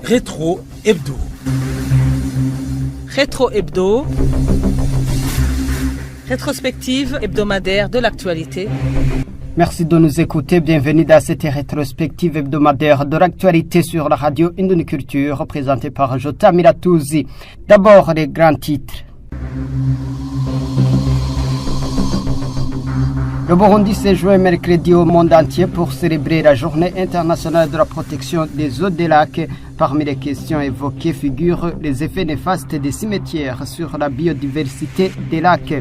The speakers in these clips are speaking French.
Rétro Hebdo. Rétro Hebdo. Rétrospective hebdomadaire de l'actualité. Merci de nous écouter. Bienvenue dans cette rétrospective hebdomadaire de l'actualité sur la radio Indoniculture, présentée par Jota Miratouzi. D'abord, les grands titres. Le Burundi s'est joint mercredi au monde entier pour célébrer la journée internationale de la protection des eaux des lacs. Parmi les questions évoquées figurent les effets néfastes des cimetières sur la biodiversité des lacs.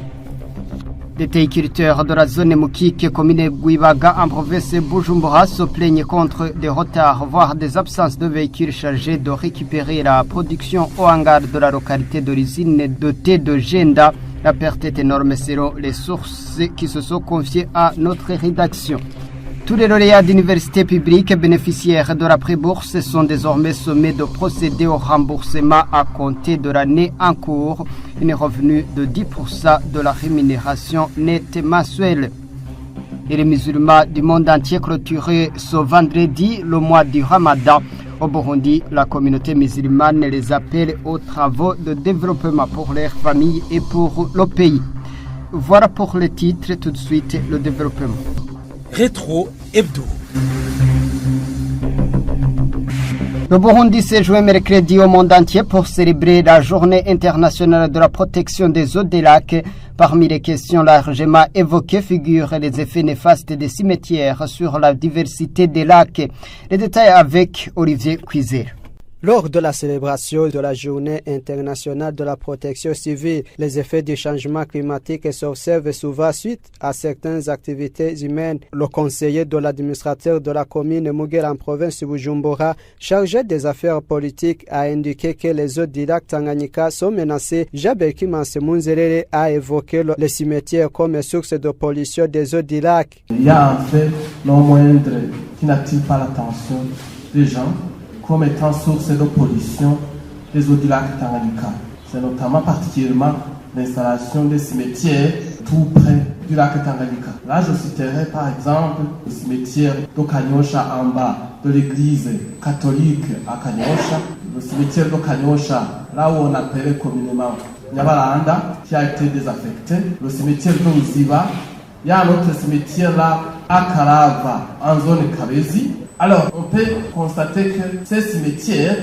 Les téiculteurs de la zone Mukike, commune Gwibaga, en province Bujumbura, se plaignent contre des retards, voire des absences de véhicules chargés de récupérer la production au hangar de la localité d'origine de thé de Genda. La perte est énorme selon les sources qui se sont confiées à notre rédaction. Tous les lauréats d'universités publiques bénéficiaires de la pré-bourse sont désormais sommés de procéder au remboursement à compter de l'année en cours, un revenu de 10% de la rémunération nette mensuelle. Et les musulmans du monde entier clôturaient ce vendredi le mois du Ramadan. Au Burundi, la communauté musulmane les appelle aux travaux de développement pour leurs familles et pour le pays. Voilà pour le titre, tout de suite le développement. Rétro Hebdo. Le Burundi s'est joint mercredi au monde entier pour célébrer la journée internationale de la protection des eaux des lacs. Parmi les questions largement évoquées figurent les effets néfastes des cimetières sur la diversité des lacs. Les détails avec Olivier Cuiser. Lors de la célébration de la Journée internationale de la protection civile, les effets du changement climatique s'observent souvent suite à certaines activités humaines. Le conseiller de l'administrateur de la commune Mugera en province de Bujumbura, chargé des affaires politiques, a indiqué que les eaux du lac Tanganyika sont menacées. Jabeki Mansemunzerere a évoqué les cimetières comme source de pollution des eaux du lac. Il y a un fait non moindre qui n'attire pas l'attention des gens comme étant source de pollution des eaux du lac Tanganyika. C'est notamment particulièrement l'installation des cimetières tout près du lac Tanganyika. Là, je citerai par exemple le cimetière de Kanyosha en bas de l'église catholique à Kanyosha, le cimetière de Kanyosha, là où on appelait communément Nyabaranda, qui a été désaffecté, le cimetière de Uziba. Il y a un autre cimetière là à Karava, en zone Kabezi. Alors, on peut constater que ces cimetières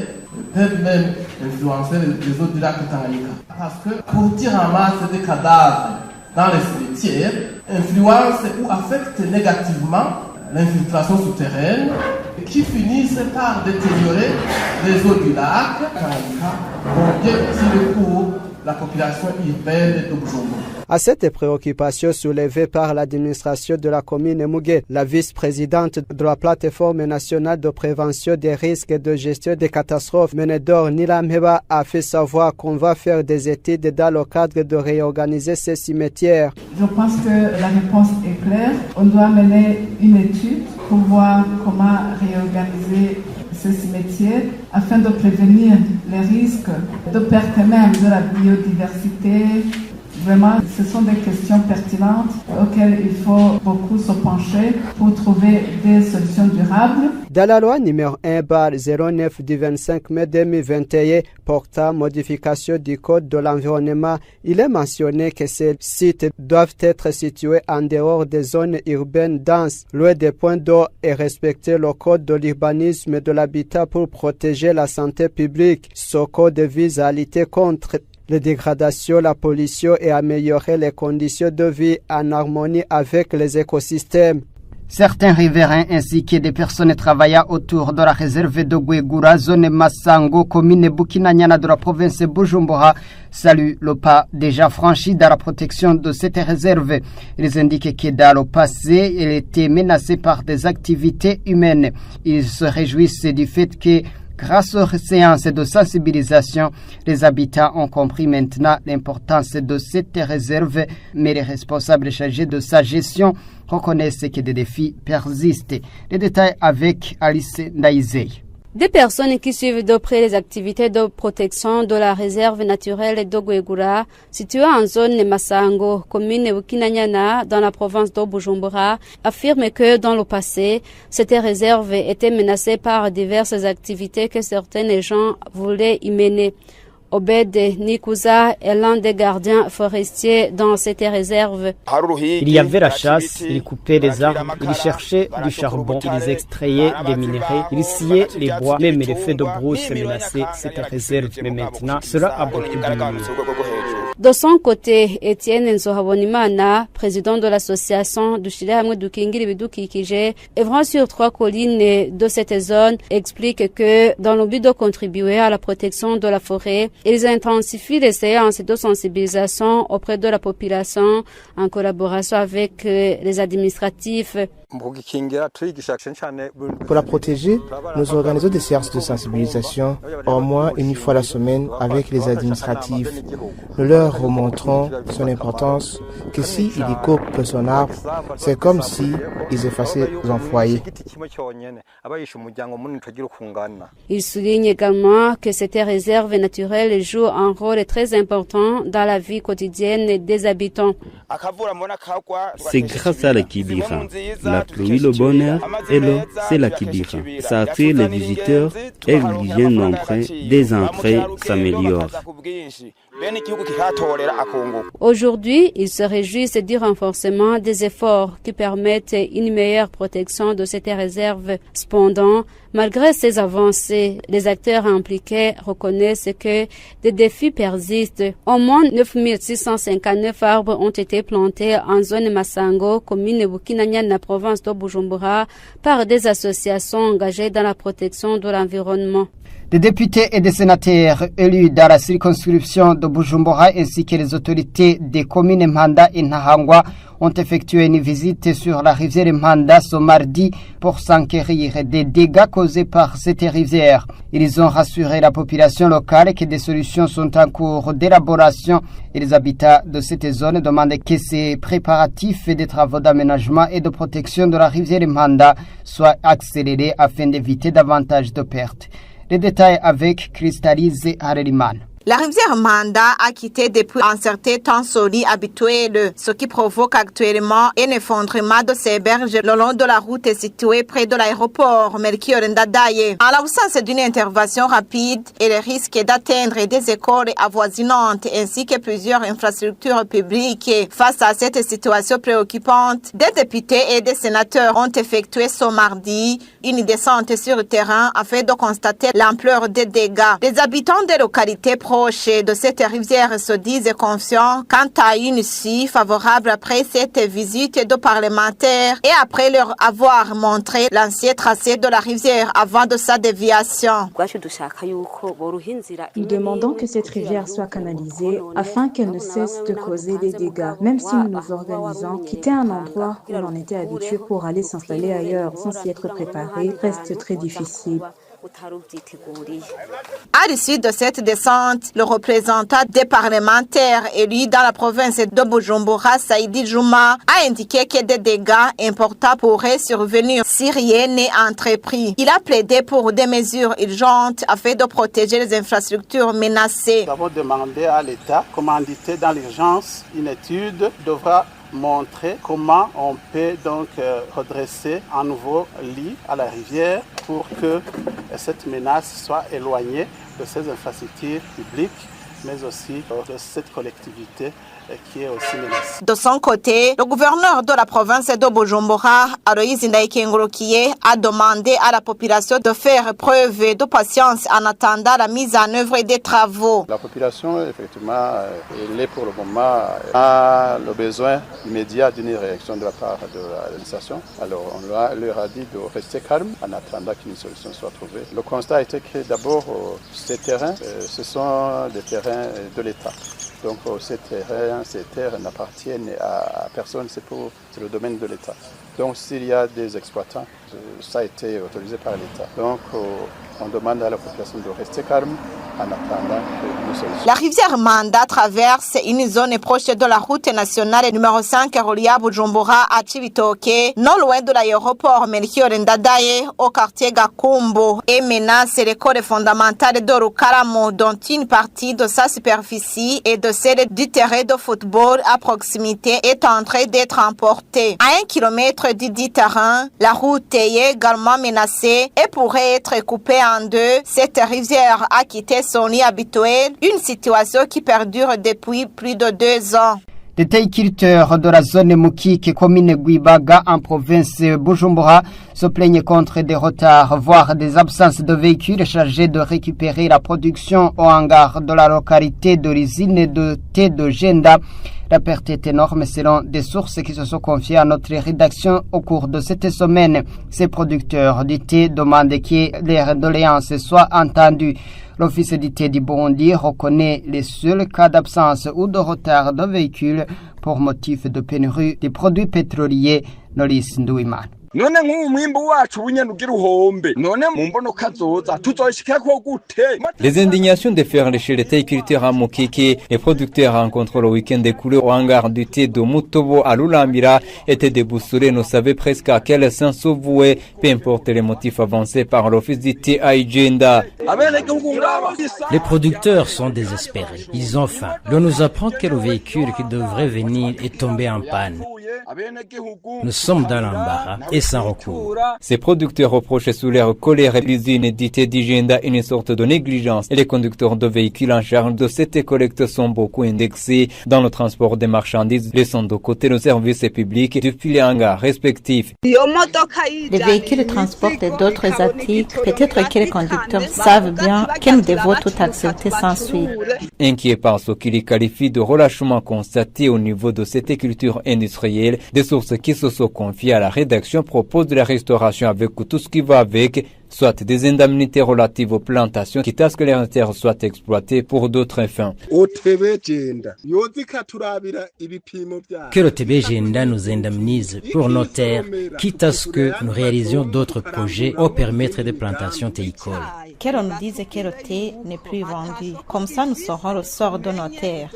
peuvent même influencer les eaux du lac Tanganyika. Parce que pour tirer en masse des cadavres dans les cimetières, influence ou affecte négativement l'infiltration souterraine qui finissent par détériorer les eaux du lac Tanganyika pour bien tirer le cours la population urbaine de Bujumbura. À cette préoccupation soulevée par l'administration de la commune Mugera, la vice-présidente de la plateforme nationale de prévention des risques et de gestion des catastrophes, Menedor Nilamheba, a fait savoir qu'on va faire des études dans le cadre de réorganiser ces cimetières. Je pense que la réponse est claire. On doit mener une étude pour voir comment réorganiser ces cimetières afin de prévenir les risques de perte même de la biodiversité. Vraiment, ce sont des questions pertinentes auxquelles il faut beaucoup se pencher pour trouver des solutions durables. Dans la loi numéro 1/09 du 25 mai 2021 portant modification du code de l'environnement, il est mentionné que ces sites doivent être situés en dehors des zones urbaines denses, loin des points d'eau et respecter le code de l'urbanisme et de l'habitat pour protéger la santé publique. Ce code vise à lutter contre les dégradations, la pollution et améliorer les conditions de vie en harmonie avec les écosystèmes. Certains riverains ainsi que des personnes travaillant autour de la réserve de Gwegura, zone Massango, commune Bukinanyana de la province de Bujumbura, saluent le pas déjà franchi dans la protection de cette réserve. Ils indiquent que dans le passé, elle était menacée par des activités humaines. Ils se réjouissent du fait que grâce aux séances de sensibilisation, les habitants ont compris maintenant l'importance de cette réserve, mais les responsables chargés de sa gestion reconnaissent que des défis persistent. Les détails avec Alice Naizei. Des personnes qui suivent de près les activités de protection de la réserve naturelle de Guegura, située en zone Massango, commune Bukinanyana, dans la province de Bujumbura, affirment que dans le passé, cette réserve était menacée par diverses activités que certains gens voulaient y mener. Obed Nikuza est l'un des gardiens forestiers dans cette réserve. Il y avait la chasse, ils coupaient les arbres, ils cherchaient du charbon, ils extrayaient des minéraux, ils sciaient les bois. Même les feux de brousse menaçaient cette réserve, mais maintenant cela a beaucoup diminué. De son côté, Etienne Nzohabonimana, président de l'association du Shirahamwe Dukingiri Bidukikije, œuvrant sur 3 collines de cette zone, explique que dans le but de contribuer à la protection de la forêt, ils intensifient les séances de sensibilisation auprès de la population en collaboration avec les administratifs. Pour la protéger, nous organisons des séances de sensibilisation au moins une fois la semaine avec les administratifs. Nous leur remontrons son importance, que s'ils coupent son arbre, c'est comme si ils effaçaient un foyer. Il souligne également que cette réserve naturelle joue un rôle très important dans la vie quotidienne des habitants. C'est grâce à la Kibira. La pluie, le bonheur et l'eau, c'est la Kibira. Ça attire les visiteurs et ils viennent nombreux, des entrées s'améliorent. Aujourd'hui, ils se réjouissent du renforcement des efforts qui permettent une meilleure protection de cette réserve. Cependant, malgré ces avancées, les acteurs impliqués reconnaissent que des défis persistent. Au moins 9659 arbres ont été plantés en zone Massango, commune Bukinanyana, province de Bujumbura, par des associations engagées dans la protection de l'environnement. Des députés et des sénateurs élus dans la circonscription de Bujumbura ainsi que les autorités des communes Mpanda et Ntahangwa ont effectué une visite sur la rivière Mpanda ce mardi pour s'enquérir des dégâts causés par cette rivière. Ils ont rassuré la population locale que des solutions sont en cours d'élaboration et les habitants de cette zone demandent que ces préparatifs des travaux d'aménagement et de protection de la rivière Mpanda soient accélérés afin d'éviter davantage de pertes. Les détails avec Crystalise Hareliman. La rivière Mpanda a quitté depuis un certain temps son lit habituel, ce qui provoque actuellement un effondrement de ses berges le long de la route située près de l'aéroport Melchior Ndadaye. En l'absence d'une intervention rapide et le risque d'atteindre des écoles avoisinantes ainsi que plusieurs infrastructures publiques face à cette situation préoccupante, des députés et des sénateurs ont effectué ce mardi une descente sur le terrain afin de constater l'ampleur des dégâts. Les habitants des localités proches de cette rivière se disent confiants quant à une issue favorable après cette visite de parlementaires et après leur avoir montré l'ancien tracé de la rivière avant de sa déviation. Nous demandons que cette rivière soit canalisée afin qu'elle ne cesse de causer des dégâts. Même si nous nous organisons, quitter un endroit où l'on était habitué pour aller s'installer ailleurs sans s'y être préparé reste très difficile. À l'issue de cette descente, le représentant des parlementaires élus dans la province de Bujumbura, Saïdi Juma, a indiqué que des dégâts importants pourraient survenir si rien n'est entrepris. Il a plaidé pour des mesures urgentes afin de protéger les infrastructures menacées. Nous avons demandé à l'État, commandité dans l'urgence, une étude devra montrer comment on peut donc redresser un nouveau lit à la rivière pour que cette menace soit éloignée de ces infrastructures publiques, mais aussi de cette collectivité qui est aussi menacée. De son côté, le gouverneur de la province de Bujumbura, Aloïse Ndaïkengurukiye, a demandé à la population de faire preuve de patience en attendant la mise en œuvre des travaux. La population, effectivement, elle est pour le moment a le besoin immédiat d'une réaction de la part de l'administration. Alors, on leur a dit de rester calme en attendant qu'une solution soit trouvée. Le constat a été que d'abord, ces terrains, ce sont des terrains de l'État. Donc ces terres n'appartiennent à personne, c'est le domaine de l'État. Donc s'il y a des exploitants, ça a été autorisé par l'État. Donc on demande à la population de rester calme en attendant une solution. La rivière Manda traverse une zone proche de la route nationale numéro 5 reliant Bujumbura à Cibitoke, non loin de l'aéroport Melchior Ndadaye au quartier Gakumbo, et menace l'école fondamentale de Rukaramo, dont une partie de sa superficie et de celle du terrain de football à proximité est en train d'être emportée. À 1 kilomètre du dit terrain, la route est également menacée et pourrait être coupée en deux. Cette rivière a quitté son lit habituel, une situation qui perdure depuis plus de 2 ans. Les teiculteurs de la zone Mukike, commune Guibaga, en province Bujumbura, se plaignent contre des retards, voire des absences de véhicules chargés de récupérer la production au hangar de la localité d'origine de thé de Jenda. La perte est énorme selon des sources qui se sont confiées à notre rédaction au cours de cette semaine. Ces producteurs du thé demandent que leurs doléances soient entendues. L'Office du thé du Burundi reconnaît les seuls cas d'absence ou de retard de véhicules pour motif de pénurie des produits pétroliers. Norris Nduimana. none nk'umwimbu wacu bunyene ugira uhombe none mu mbono kazoza tuzoshikako gute. Les indignations de faire chez les teiculteurs à Mukike, les producteurs rencontrés le week-end écoulé au hangar du thé de Mutobo à Lulambira étaient déboussolés, ne savaient presque à quel sens se vouer, peu importe les motifs avancés par l'office du thé à Ijenda. Les producteurs sont désespérés, ils ont faim. L'on nous apprend que le véhicule qui devrait venir est tombé en panne. Nous sommes dans l'embarras et sans recours. Ces producteurs reprochent sous leur colère l'usine dite d'Igenda une sorte de négligence et les conducteurs de véhicules en charge de cette collecte sont beaucoup indexés dans le transport des marchandises, laissant de côté le service public depuis les hangars respectifs. Les véhicules transportent d'autres articles. Peut-être que les conducteurs savent bien que nous devons tout accepter sans suite. Inquiets par ce qu'ils qualifient de relâchement constaté au niveau de cette culture industrielle, des sources qui se sont confiées à la rédaction proposent de la restauration avec tout ce qui va avec, soit des indemnités relatives aux plantations, quitte à ce que les terres soient exploitées pour d'autres fins. Que le TB Jenda nous indemnise pour nos terres, quitte à ce que nous réalisions d'autres projets au permettre des plantations théicoles. Que l'on nous dise que le thé n'est plus vendu. Comme ça, nous saurons le sort de nos terres.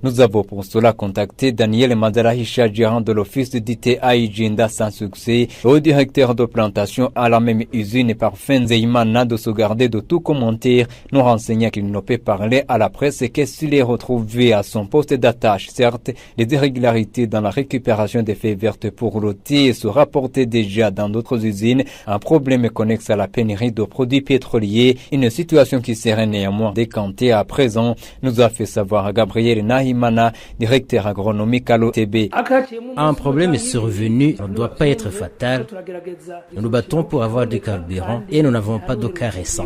Nous avons pour cela contacté Daniel Madarahisha, gérant de l'office du thé à Ijenda sans succès, et au directeur de plantation à la même usine Parfum Zeimana de se garder de tout commentaire, nous renseignant qu'il ne peut parler à la presse et que s'il est retrouvé à son poste d'attache. Certes, les irrégularités dans la récupération des feuilles vertes pour le thé se rapportaient déjà dans d'autres usines, un problème connexe à la pénurie de produits pétroliers, une situation qui serait néanmoins décantée à présent, nous a fait savoir Gabriel Nahimana, directeur agronomique à l'OTB. Un problème est survenu, on ne doit pas être fatal. Nous nous battons pour avoir du carburant et nous n'avons pas de cas récent.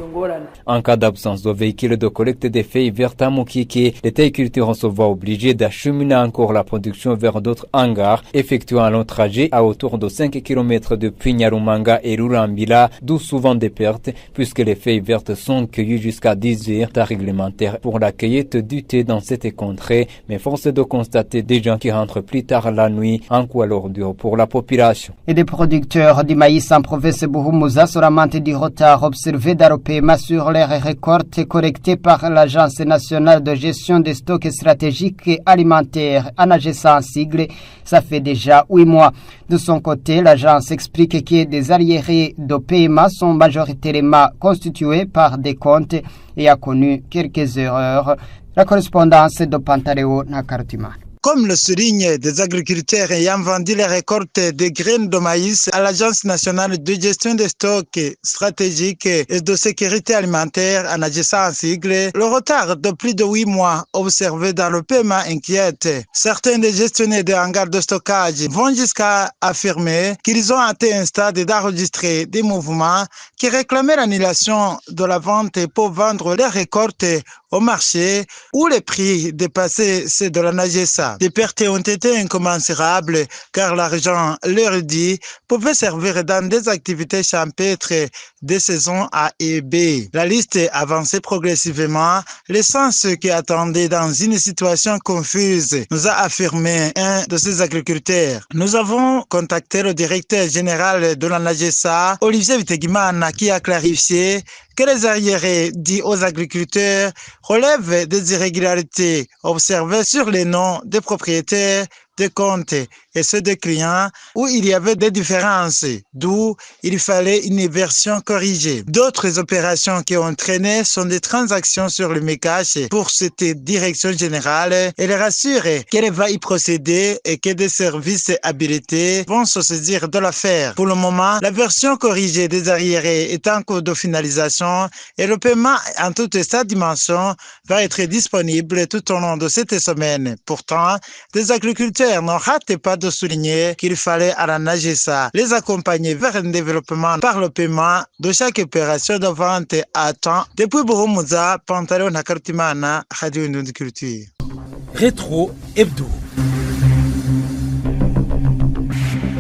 En cas d'absence de véhicules de collecte des feuilles vertes à Mukike, les teiculteurs se voient obligés d'acheminer encore la production vers d'autres hangars, effectuant un long trajet à autour de 5 km depuis Nyarumanga et Rurambila, d'où souvent des pertes, puisque les feuilles vertes sont cueillies jusqu'à 10 heures, temps réglementaire pour la cueillette du thé dans cette contrée, mais force est de constater des gens qui rentrent plus tard la nuit, en quoi l'ordure pour la population. Et des producteurs du maïs en province Buhumuza se lamentent du retard observé d'Aropema sur les récoltes collectées par l'Agence nationale de gestion des stocks stratégiques et alimentaires, ANAGESA en sigle. Ça fait déjà 8 mois. De son côté, l'agence explique que des arriérés de paiement sont majoritairement constitués par des comptes et a connu quelques erreurs. La correspondance de Pantaleo Nakartima. Comme le soulignent des agriculteurs ayant vendu les récoltes de graines de maïs à l'Agence nationale de gestion des stocks stratégiques et de sécurité alimentaire, ANAGESA en sigle, le retard de plus de 8 mois observé dans le paiement inquiète. Certains des gestionnaires de hangars de stockage vont jusqu'à affirmer qu'ils ont atteint un stade d'enregistrer des mouvements qui réclamaient l'annulation de la vente pour vendre les récoltes au marché où les prix dépassaient ceux de l'ANAGESA. Najessa. Des pertes ont été incommensurables car l'argent, leur dit, pouvait servir dans des activités champêtres des saisons A et B. La liste avançait progressivement, laissant ceux qui attendaient dans une situation confuse, nous a affirmé un de ces agriculteurs. Nous avons contacté le directeur général de la Najessa, Olivier Vitegimana, qui a clarifié que les arriérés dits aux agriculteurs relèvent des irrégularités observées sur les noms des propriétaires des comptes et ceux des clients où il y avait des différences, d'où il fallait une version corrigée. D'autres opérations qui ont traîné sont des transactions sur le MECACH pour cette direction générale. Elle rassure qu'elle va y procéder et que des services habilités vont se saisir de l'affaire. Pour le moment, la version corrigée des arriérés est en cours de finalisation et le paiement en toute sa dimension va être disponible tout au long de cette semaine. Pourtant, des agriculteurs n'ont raté pas de souligner qu'il fallait à la Najessa les accompagner vers un développement par le paiement de chaque opération de vente à temps. Depuis Burumuza, Pantalon Nakartimana, Radio Indonde Culture. Rétro Hebdo.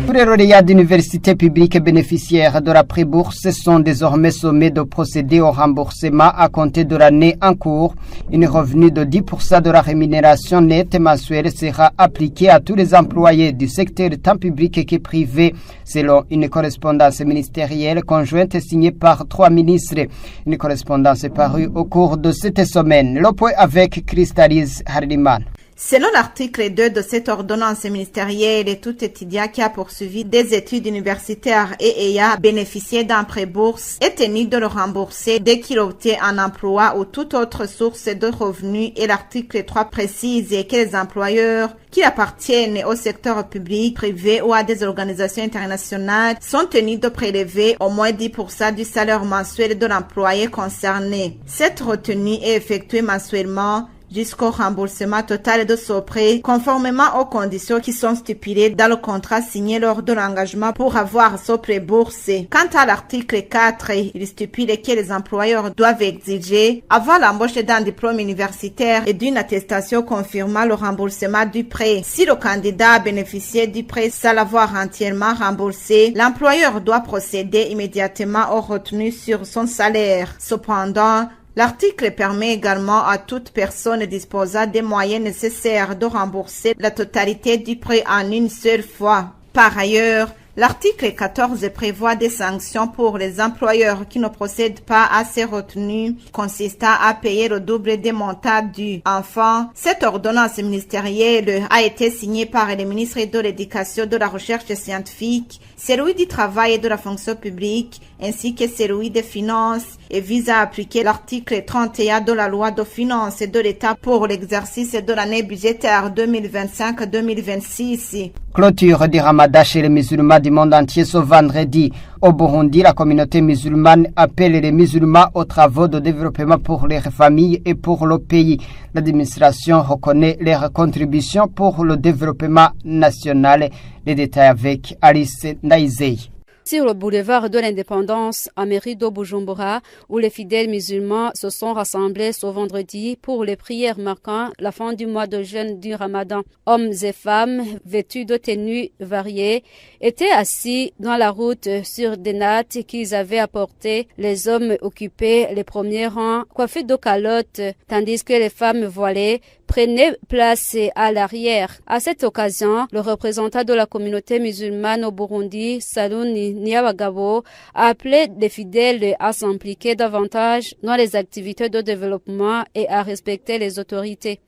Tous les lauréats d'universités publiques bénéficiaires de la pré-bourse sont désormais sommés de procéder au remboursement à compter de l'année en cours. Une revenu de 10% de la rémunération nette mensuelle sera appliquée à tous les employés du secteur tant public que privé, selon une correspondance ministérielle conjointe signée par 3 ministres. Une correspondance parue au cours de cette semaine. Le point avec Crystalise Hardiman. Selon l'article 2 de cette ordonnance ministérielle, tout étudiant qui a poursuivi des études universitaires et ayant bénéficié d'un pré-bourse est tenu de le rembourser dès qu'il obtient un emploi ou toute autre source de revenus, et l'article 3 précise que les employeurs qui appartiennent au secteur public, privé ou à des organisations internationales sont tenus de prélever au moins 10% du salaire mensuel de l'employé concerné. Cette retenue est effectuée mensuellement jusqu'au remboursement total de ce prêt, conformément aux conditions qui sont stipulées dans le contrat signé lors de l'engagement pour avoir ce prêt boursé. Quant à l'article 4, il stipule que les employeurs doivent exiger, avant l'embauche d'un diplôme universitaire et d'une attestation confirmant le remboursement du prêt. Si le candidat a bénéficié du prêt sans l'avoir entièrement remboursé, l'employeur doit procéder immédiatement aux retenues sur son salaire. Cependant, l'article permet également à toute personne disposant des moyens nécessaires de rembourser la totalité du prêt en une seule fois. Par ailleurs, l'article 14 prévoit des sanctions pour les employeurs qui ne procèdent pas à ces retenues, consistant à payer le double des montants dus. Enfin, cette ordonnance ministérielle a été signée par les ministres de l'Éducation, de la Recherche scientifique, celui du Travail et de la Fonction publique, ainsi que celui des Finances, et vise à appliquer l'article 31 de la loi de finances de l'État pour l'exercice de l'année budgétaire 2025-2026. Clôture du Ramadan chez les musulmans du monde entier ce vendredi. Au Burundi, la communauté musulmane appelle les musulmans aux travaux de développement pour leurs familles et pour le pays. L'administration reconnaît leurs contributions pour le développement national. Les détails avec Alice Naizei. Sur le boulevard de l'Indépendance, à mairie de Bujumbura, où les fidèles musulmans se sont rassemblés ce vendredi pour les prières marquant la fin du mois de jeûne du Ramadan. Hommes et femmes, vêtus de tenues variées, étaient assis dans la route sur des nattes qu'ils avaient apportées. Les hommes occupaient les premiers rangs, coiffés de calottes, tandis que les femmes voilées prenaient place à l'arrière. À cette occasion, le représentant de la communauté musulmane au Burundi, Salouni Niabagabo, a appelé les fidèles à s'impliquer davantage dans les activités de développement et à respecter les autorités.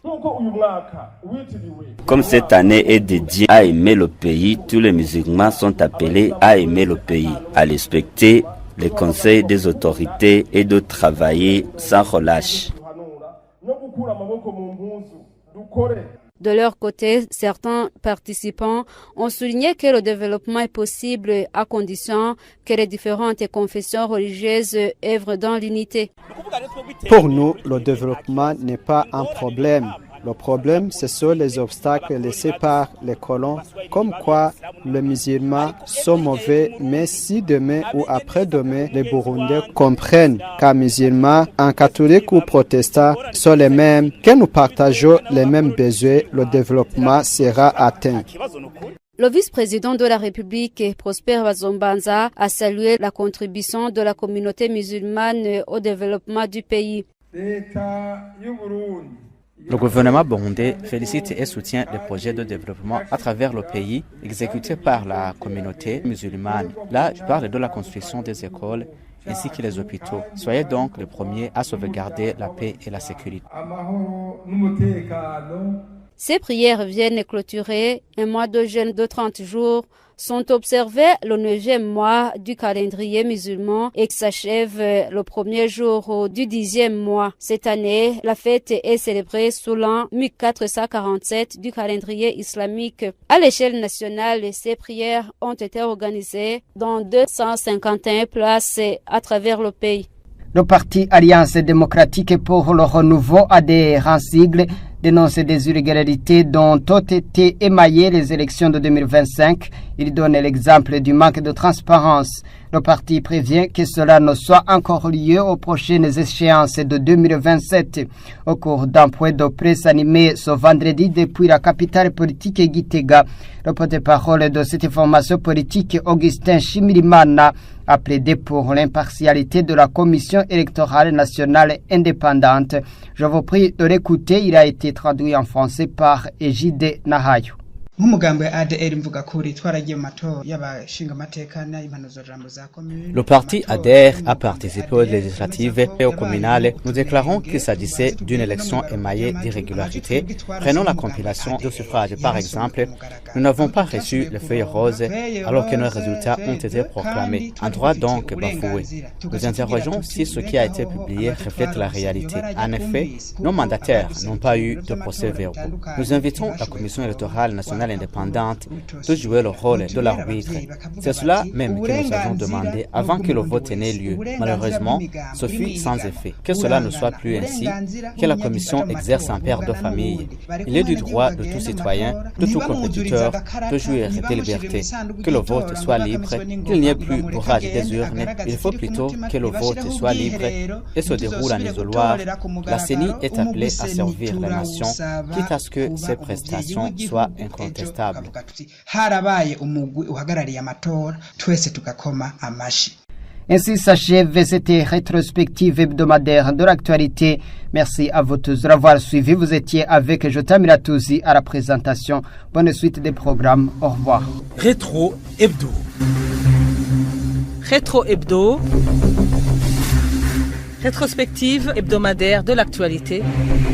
Comme cette année est dédiée à aimer le pays, tous les musulmans sont appelés à aimer le pays, à respecter les conseils des autorités et de travailler sans relâche. De leur côté, certains participants ont souligné que le développement est possible à condition que les différentes confessions religieuses œuvrent dans l'unité. Pour nous, le développement n'est pas un problème. Le problème, ce sont les obstacles laissés par les colons, comme quoi les musulmans sont mauvais, mais si demain ou après-demain, les Burundais comprennent qu'un musulman, un catholique ou protestant sont les mêmes, que nous partageons les mêmes besoins, le développement sera atteint. Le vice-président de la République, Prosper Bazombanza, a salué la contribution de la communauté musulmane au développement du pays. Le gouvernement burundais félicite et soutient les projets de développement à travers le pays exécutés par la communauté musulmane. Là, je parle de la construction des écoles ainsi que les hôpitaux. Soyez donc les premiers à sauvegarder la paix et la sécurité. Ces prières viennent clôturer un mois de jeûne de 30 jours, sont observés le 9e mois du calendrier musulman et s'achève le premier jour du 10e mois. Cette année, la fête est célébrée sous l'an 1447 du calendrier islamique. À l'échelle nationale, ces prières ont été organisées dans 251 places à travers le pays. Le parti Alliance démocratique pour le renouveau ADR en sigle dénonce des irrégularités dont ont été émaillées les élections de 2025. Il donne l'exemple du manque de transparence. Le parti prévient que cela ne soit encore lieu aux prochaines échéances de 2027. Au cours d'un point de presse animé ce vendredi depuis la capitale politique Gitega, le porte-parole de cette formation politique, Augustin Chimirimana, a plaidé pour l'impartialité de la Commission électorale nationale indépendante. Je vous prie de l'écouter, il a été traduit en français par Ejide Nahayo. Le parti ADR a participé aux législatives et aux communales. Nous déclarons qu'il s'agissait d'une élection émaillée d'irrégularités. Prenons la compilation de suffrages par exemple. Nous n'avons pas reçu les feuilles roses alors que nos résultats ont été proclamés. Un droit donc bafoué. Nous interrogeons si ce qui a été publié reflète la réalité. En effet, nos mandataires n'ont pas eu de procès-verbaux. Nous invitons la Commission électorale nationale indépendante de jouer le rôle de l'arbitre. C'est cela même que nous avons demandé avant que le vote n'ait lieu. Malheureusement, ce fut sans effet. Que cela ne soit plus ainsi, que la Commission exerce un père de famille. Il est du droit de tout citoyen, de tout compétiteur, de jouir des libertés. Que le vote soit libre, qu'il n'y ait plus bourrage des urnes. Il faut plutôt que le vote soit libre et se déroule en isoloir. La CENI est appelée à servir la nation, quitte à ce que ses prestations soient incontestables. Ainsi s'achève cette rétrospective hebdomadaire de l'actualité. Merci à vous tous de l'avoir suivi. Vous étiez avec Jota Miratouzi à la présentation. Bonne suite des programmes. Au revoir. Rétro Hebdo. Rétro Hebdo. Rétrospective hebdomadaire de l'actualité.